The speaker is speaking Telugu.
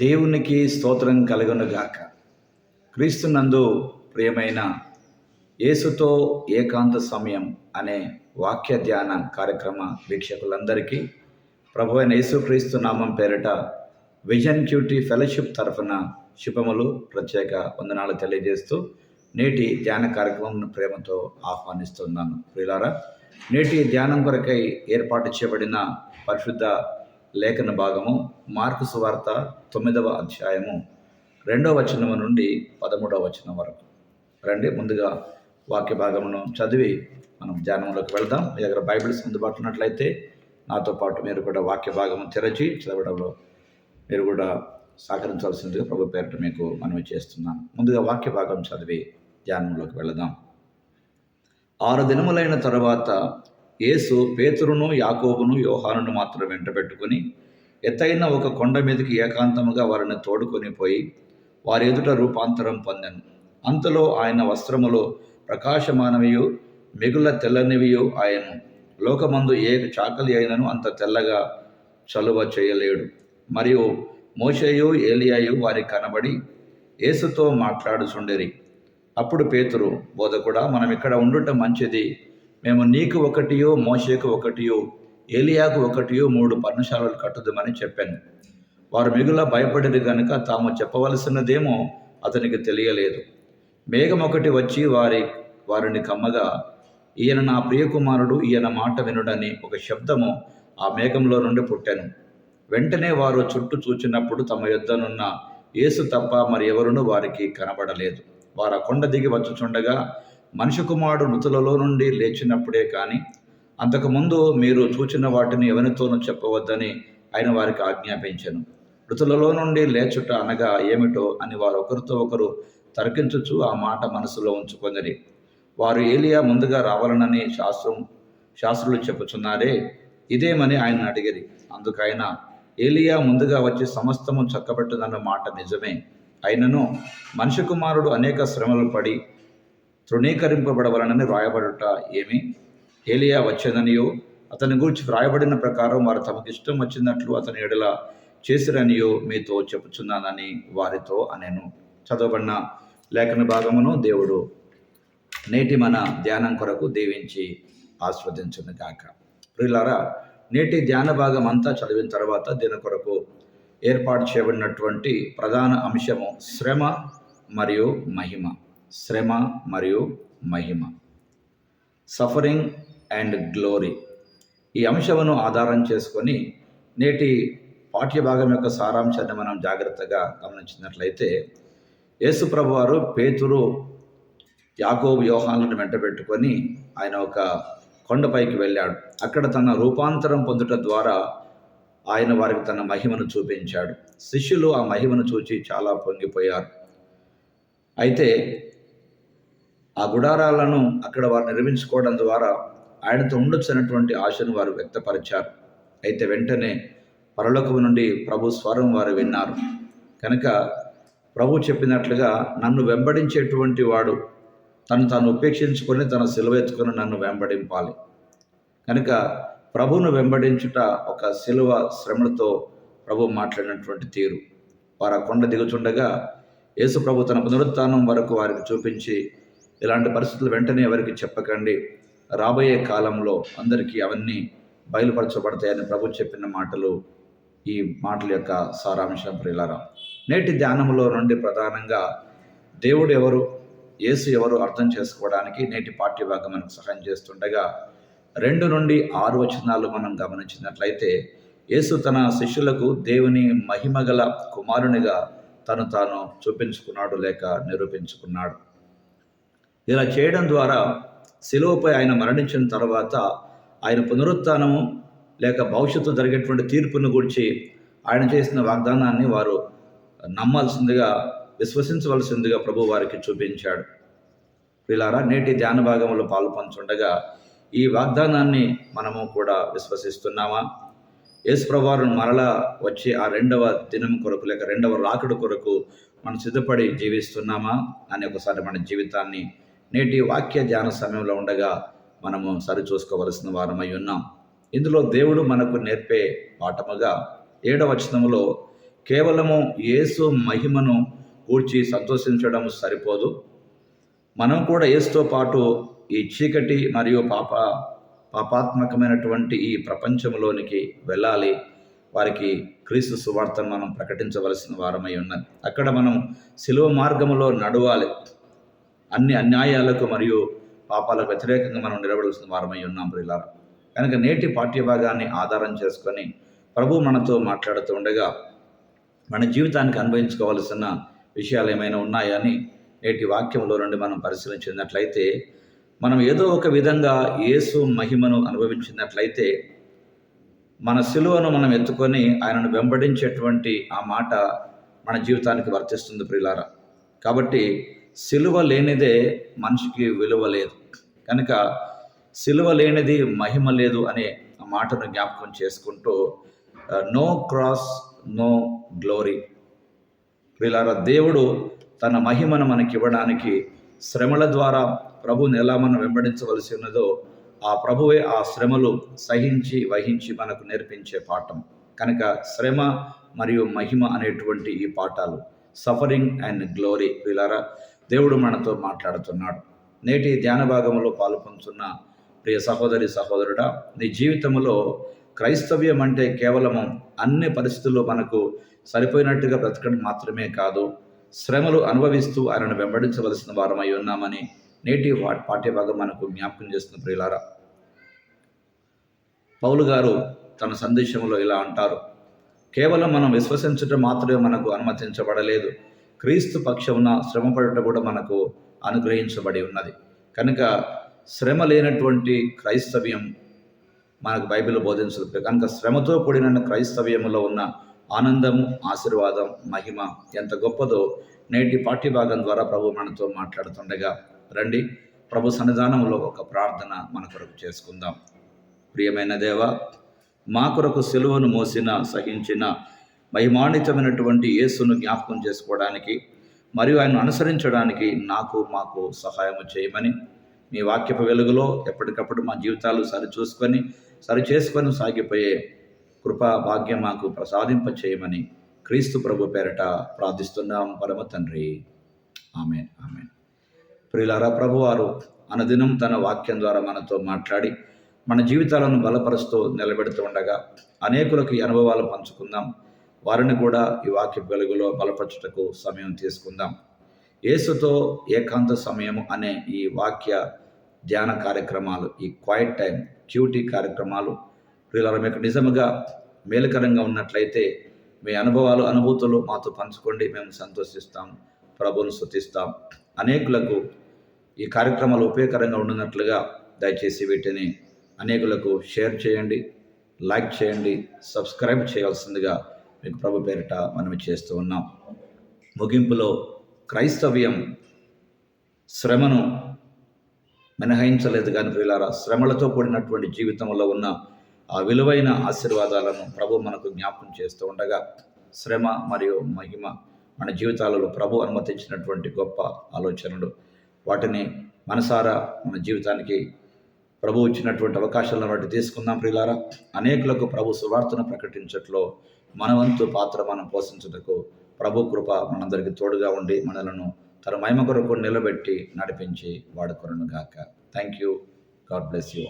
దేవునికి స్తోత్రం కలుగునుగాక. క్రీస్తునందు ప్రియమైన యేసుతో ఏకాంత సమయం అనే వాక్య ధ్యాన కార్యక్రమ వీక్షకులందరికీ ప్రభువైన యేసుక్రీస్తు నామం పేరిట విజన్ క్యూటీ ఫెలోషిప్ తరఫున శుభములు, ప్రత్యేక వందనాలు తెలియజేస్తూ నేటి ధ్యాన కార్యక్రమం ప్రేమతో ఆహ్వానిస్తున్నాను. ప్రియులారా, నేటి ధ్యానం కొరకై ఏర్పాటు చేయబడిన పరిశుద్ధ లేఖన భాగము మార్కు సువార్త 9వ అధ్యాయము 2వ వచనము నుండి 13వ వచనం వరకు. రండి, ముందుగా వాక్య భాగమును చదివి మనం ధ్యానంలోకి వెళ్దాం. మీ దగ్గర బైబిల్స్ అందుబాటులో ఉన్నట్లయితే నాతో పాటు మీరు కూడా వాక్య భాగము తెరచి చదవడంలో మీరు కూడా సహకరించాల్సిందిగా ప్రభు పేరిట మీకు మనవి చేస్తున్నాను. ముందుగా వాక్య భాగం చదివి ధ్యానంలోకి వెళదాం. 6 దినములైన తరువాత యేసు పేతురును, యాకోబును, యోహానును మాత్రం వెంట పెట్టుకుని ఎత్తైన ఒక కొండ మీదకి ఏకాంతముగా వారిని తోడుకొని పోయి వారి ఎదుట రూపాంతరం పొందెను. అంతలో ఆయన వస్త్రములు ప్రకాశమానవియు మిగుల తెల్లనివియు ఆయను. లోకమందు ఏ చాకలి అయినను అంత తెల్లగా చలువ చేయలేడు. మరియు మోషేయు, ఏలియాయు వారికి కనబడి యేసుతో మాట్లాడుచుండిరి. అప్పుడు పేతురు, బోధకుడా, మనం ఇక్కడ ఉండుట మంచిది. మేము నీకు ఒకటియో, మోషేకు ఒకటియో, ఏలియాకు ఒకటియో 3 పర్ణశాలలు కట్టుదామని చెప్పాను. వారు మిగుల భయపడిరు గనుక తాము చెప్పవలసినదేమో అతనికి తెలియలేదు. మేఘం ఒకటి వచ్చి వారిని కమ్మగా, ఈయన నా ప్రియకుమారుడు, ఈయన మాట వినుడని ఒక శబ్దము ఆ మేఘంలో నుండి పుట్టెను. వెంటనే వారు చుట్టూ చూచినప్పుడు తమ యొద్దనున్న యేసు తప్ప మరి ఎవరునూ వారికి కనబడలేదు. వారు ఆ కొండ దిగి వచ్చుచుండగా మనిషి కుమారుడు మృతులలో నుండి లేచినప్పుడే కానీ అంతకుముందు మీరు చూచిన వాటిని ఎవరితోనూ చెప్పవద్దని ఆయన వారికి ఆజ్ఞాపించెను. మృతులలో నుండి లేచుట అనగా ఏమిటో అని వారు ఒకరితో ఒకరు తర్కించుచు ఆ మాట మనసులో ఉంచుకొనిరి. వారు ఏలియా ముందుగా రావాలనని శాస్త్రులు చెప్పుచున్నారే, ఇదేమని ఆయన అడిగిరి. అందుకు ఆయన, ఏలియా ముందుగా వచ్చి సమస్తము చక్కబెట్టుదన్న మాట నిజమే. అయినను మనిషి కుమారుడు అనేక శ్రమలు పడి తృణీకరింపబడవలనని వ్రాయబడుట ఏమి? ఏలియా వచ్చేదనియో అతని గురించి వ్రాయబడిన ప్రకారం వారు తమకిష్టం వచ్చినట్లు అతని ఎడల చేసిరనియో మీతో చెప్పుచున్నానని వారితో అనెను. చదవబడిన లేఖన భాగమును దేవుడు నేటి మన ధ్యానం కొరకు దీవించి ఆస్వాదించును గాక. ప్రియులారా, నేటి ధ్యాన భాగం అంతా చదివిన తర్వాత దీని కొరకు ఏర్పాటు చేయబడినటువంటి ప్రధాన అంశము శ్రమ మరియు మహిమ. శ్రమ మరియు మహిమ, సఫరింగ్ అండ్ గ్లోరీ. ఈ అంశమును ఆధారం చేసుకొని నేటి పాఠ్యభాగం యొక్క సారాంశాన్ని మనం జాగ్రత్తగా గమనించినట్లయితే, యేసు ప్రభు వారు పేతురు, యాకోబు, యోహానులను వెంట పెట్టుకొని ఆయన ఒక కొండపైకి వెళ్ళాడు. అక్కడ తన రూపాంతరం పొందుట ద్వారా ఆయన వారికి తన మహిమను చూపించాడు. శిష్యులు ఆ మహిమను చూచి చాలా పొంగిపోయారు. అయితే ఆ గుడారాలను అక్కడ వారు నిర్మించుకోవడం ద్వారా ఆయనతో ఉండొచ్చనటువంటి ఆశను వారు వ్యక్తపరిచారు. అయితే వెంటనే పరలోకము నుండి ప్రభు స్వరం వారు విన్నారు. కనుక ప్రభు చెప్పినట్లుగా, నన్ను వెంబడించేటువంటి వాడు తాను ఉపేక్షించుకొని తన సిలువ ఎత్తుకొని నన్ను వెంబడింపాలి. కనుక ప్రభువును వెంబడించుట ఒక సిలువ శ్రమలతో ప్రభు మాట్లాడినటువంటి తీరు. వారు ఆ కొండ దిగుచుండగా యేసు ప్రభు తన పునరుత్థానం వరకు వారికి చూపించి, ఇలాంటి పరిస్థితులు వెంటనే ఎవరికి చెప్పకండి, రాబోయే కాలంలో అందరికీ అవన్నీ బయలుపరచబడతాయని ప్రభు చెప్పిన మాటలు ఈ మాటల యొక్క సారాంశం. ప్రియులారా, నేటి ధ్యానంలో నుండి ప్రధానంగా దేవుడు ఎవరు, యేసు ఎవరు అర్థం చేసుకోవడానికి నేటి పాఠ్యభాగం మనకు సహాయం చేస్తుండగా 2 నుండి 6 వచనాలు మనం గమనించినట్లయితే, యేసు తన శిష్యులకు దేవుని మహిమగల కుమారునిగా తాను చూపించుకున్నాడు లేక నిరూపించుకున్నాడు. ఇలా చేయడం ద్వారా శిలువపై ఆయన మరణించిన తర్వాత ఆయన పునరుత్థానము లేక భవిష్యత్తు జరిగేటువంటి తీర్పును గురించి ఆయన చేసిన వాగ్దానాన్ని వారు నమ్మాల్సిందిగా, విశ్వసించవలసిందిగా ప్రభు వారికి చూపించాడు. వీళ్ళారా, నేటి ధ్యాన భాగంలో పాల్పంచుండగా ఈ వాగ్దానాన్ని మనము కూడా విశ్వసిస్తున్నామా? యేసు ప్రభువారు మరలా వచ్చి ఆ 2వ దినం కొరకు లేక 2వ రాకడ కొరకు మనం సిద్ధపడి జీవిస్తున్నామా అని ఒకసారి మన జీవితాన్ని నేటి వాక్య ధ్యాన సమయంలో ఉండగా మనము సరిచూసుకోవలసిన వారమై ఉన్నాం. ఇందులో దేవుడు మనకు నేర్పే పాఠముగా 7వ వచనములో కేవలము యేసు మహిమను కూర్చి సంతోషించడం సరిపోదు. మనం కూడా యేసుతో పాటు ఈ చీకటి మరియు పాపాత్మకమైనటువంటి ఈ ప్రపంచంలోనికి వెళ్ళాలి. వారికి క్రీస్తు సువార్తను మనం ప్రకటించవలసిన వారమై ఉన్నది. అక్కడ మనం శిలువ మార్గములో నడవాలి. అన్ని అన్యాయాలకు మరియు పాపాలకు వ్యతిరేకంగా మనం నిలబడాల్సిన వారమై ఉన్నాం ప్రియులారా. కనుక నేటి పాఠ్యభాగాన్ని ఆధారం చేసుకొని ప్రభు మనతో మాట్లాడుతూ ఉండగా మన జీవితానికి అనుభవించుకోవాల్సిన విషయాలు ఏమైనా ఉన్నాయని నేటి వాక్యంలో నుండి మనం పరిశీలించినట్లయితే, మనం ఏదో ఒక విధంగా యేసు మహిమను అనుభవించినట్లయితే మన సిలువను మనం ఎత్తుకొని ఆయనను వెంబడించేటువంటి ఆ మాట మన జీవితానికి వర్తిస్తుంది ప్రియులారా. కాబట్టి సిలువ లేనిదే మనిషికి విలువ లేదు. కనుక సిలువ లేనిది మహిమ లేదు అనే ఆ మాటను జ్ఞాపకం చేసుకుంటూ నో క్రాస్ నో గ్లోరీ. ప్రియులారా, దేవుడు తన మహిమను మనకి ఇవ్వడానికి శ్రమల ద్వారా ప్రభువుని ఎలా మనం వెంబడించవలసి ఉన్నదో ఆ ప్రభువే ఆ శ్రమలు సహించి వహించి మనకు నేర్పించే పాఠం. కనుక శ్రమ మరియు మహిమ అనేటువంటి ఈ పాఠాలు, సఫరింగ్ అండ్ గ్లోరీ, ప్రియులారా, దేవుడు మనతో మాట్లాడుతున్నాడు. నేటి ధ్యాన భాగంలో పాల్పంచున్న ప్రియ సహోదరి సహోదరుడా, నీ జీవితంలో క్రైస్తవ్యం అంటే కేవలము అన్ని పరిస్థితుల్లో మనకు సరిపోయినట్టుగా బ్రతకడం మాత్రమే కాదు, శ్రమలు అనుభవిస్తూ ఆయనను వెంబడించవలసిన వారమై ఉన్నామని నేటి పాఠ్యభాగం మనకు జ్ఞాపకం చేస్తున్న ప్రియులారా. పౌలు గారు తన సందేశంలో ఇలా అంటారు, కేవలం మనం విశ్వసించడం మాత్రమే మనకు అనుమతించబడలేదు, క్రీస్తు పక్షమున శ్రమపడటం కూడా మనకు అనుగ్రహించబడి ఉన్నది. కనుక శ్రమ లేనటువంటి క్రైస్తవ్యం మనకు బైబిల్ బోధించదు. కనుక శ్రమతో కూడిన క్రైస్తవ్యంలో ఉన్న ఆనందము, ఆశీర్వాదం, మహిమ ఎంత గొప్పదో నేటి పాఠ్యభాగం ద్వారా ప్రభు మనతో మాట్లాడుతుండగా రండి ప్రభు సన్నిధానంలో ఒక ప్రార్థన మన కొరకు చేసుకుందాం. ప్రియమైన దేవ, మా కొరకు సిలువను మోసిన సహించిన మహిమాన్వితమైనటువంటి యేసును జ్ఞాపకం చేసుకోవడానికి మరియు ఆయన అనుసరించడానికి మాకు సహాయం చేయమని మీ వాక్యపు వెలుగులో ఎప్పటికప్పుడు మా జీవితాలు సరిచేసుకొని సాగిపోయే కృపా భాగ్యం మాకు ప్రసాదింప చేయమని క్రీస్తు ప్రభు పేరట ప్రార్థిస్తున్నాం పరమ తండ్రి. ఆమేన్, ఆమేన్. ప్రియులారా, ప్రభువారు అనుదినం తన వాక్యం ద్వారా మనతో మాట్లాడి మన జీవితాలను బలపరుస్తూ నిలబెడుతూ ఉండగా అనేకులకు ఈ అనుభవాలు పంచుకుందాం. వారిని కూడా ఈ వాక్య వెలుగులో బలపరచుటకు సమయం తీసుకుందాం. యేసుతో ఏకాంత సమయము అనే ఈ వాక్య ధ్యాన కార్యక్రమాలు, ఈ క్వైట్ టైం క్యూటీ కార్యక్రమాలు ప్రియులారా, మీకు నిజముగా మేలుకరంగా ఉన్నట్లయితే మీ అనుభూతులు మాతో పంచుకోండి. మేము సంతోషిస్తాం, ప్రభువును స్తుతిస్తాం. అనేకులకు ఈ కార్యక్రమాలు ఉపయోగకరంగా ఉన్నట్లుగా దయచేసి వీటిని అనేకులకు షేర్ చేయండి, లైక్ చేయండి, సబ్స్క్రైబ్ చేయాల్సిందిగా మీకు ప్రభు పేరిట మనం చేస్తూ ఉన్నాం. ముగింపులో క్రైస్తవ్యం శ్రమను మినహాయించలేదు కానీ ప్రియులారా, శ్రమలతో కూడినటువంటి జీవితంలో ఉన్న ఆ విలువైన ఆశీర్వాదాలను ప్రభు మనకు జ్ఞాపకం చేస్తూ ఉండగా శ్రమ మరియు మహిమ మన జీవితాలలో ప్రభు అనుమతించినటువంటి గొప్ప ఆలోచనలు, వాటిని మనసారా మన జీవితానికి ప్రభు ఇచ్చినటువంటి అవకాశాలను బట్టి తీసుకుందాం. ప్రియులారా, అనేకులకు ప్రభు సువార్తను ప్రకటించట్లో మన వంతు పాత్ర మనం పోషించుటకు ప్రభు కృప మనందరికీ తోడుగా ఉండి మనలను తన మహిమ కొరకు నిలబెట్టి నడిపించి వాడుకొనుగాక. Thank you. God bless you.